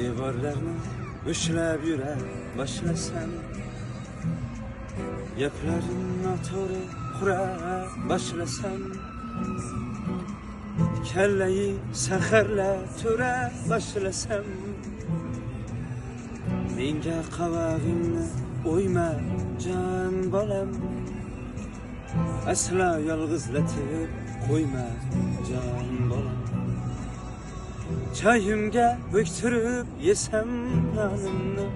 devorlarni ushlab yura boshlasam, gaplarim noto'g'ri qura boshlasam, kallai saharlab tura boshlasam, menga qavag'ingni o'yma jon bolam, aslo yolg'izlatib qo'yma jon bolam. Çayımga büktirib yesem nonimni,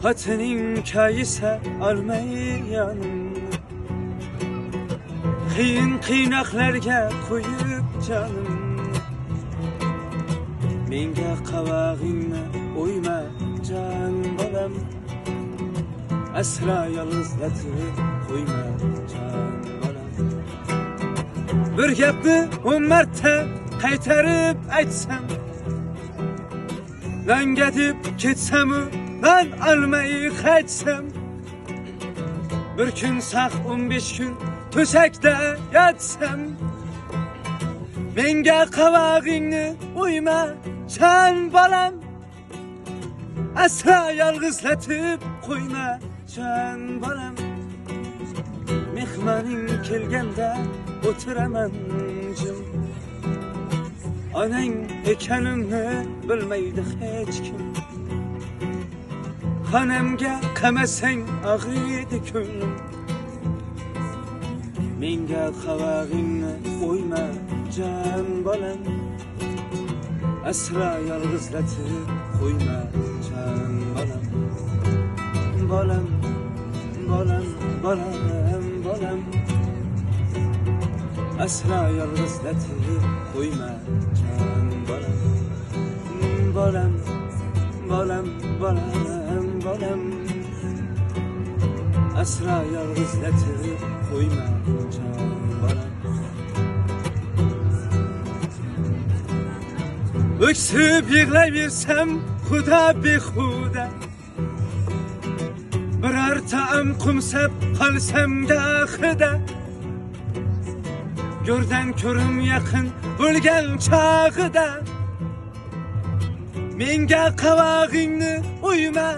xotining kayisa olmay yonimni, qiyin qiynoqlarga qo'yib jonimni, menga qavag'ingni o'yma jon bolam, aslo yolg'izlatib qo'yma jon bolam. Bir gapni 10 marta qaytarib aytsam, nanga deb ketsam-u non olmay qaytsam, bir kun saq 15 kun to'shakda yotsam, menga qavag'ingni o'yma jon bolam, aslo yolg'izlatib qo'yma jon bolam. Mehmoning kelganda o'tiraman jim, onang ekanimni bilmaydi hech kim. Xonamga qamasang og'riydi ko'nglim, menga qavag'ingni o'yma jon bolam, aslo yolg'izlatib qo'yma jon bolam. Bolam, bolam, bolam, bolam, aslo yolg'izlatib qo'yma jon bolam. Bolam, bolam, bolam, bolam, aslo yolg'izlatib qo'yma jon bolam. Öksürüp yig'layversam xudo behuda, biror taom qumsab qolsam gohida, ko'rdan ko'rim yaqin bo'lgan chog'ida, menga qavag'ingni o'yma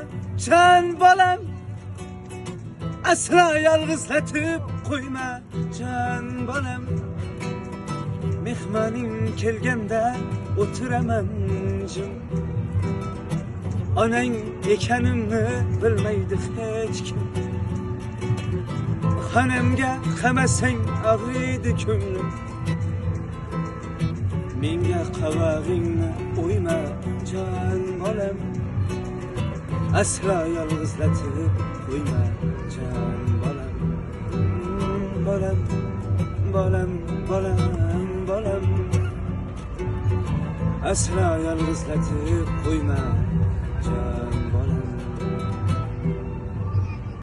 jon bolam, aslo yolg'izlatib qo'yma jon bolam. Mehmoning kelganda o'tiraman jim, onang ekanimni bilmaydi hech kim. Xonamga qamasang og'riydi ko'nglim, menga qavag'ingni o'yma jon bolam, aslo yolg'izlatib qo'yma jon bolam. Bolam, bolam, bolam, bolam, aslo yolg'izlatib qo'yma jon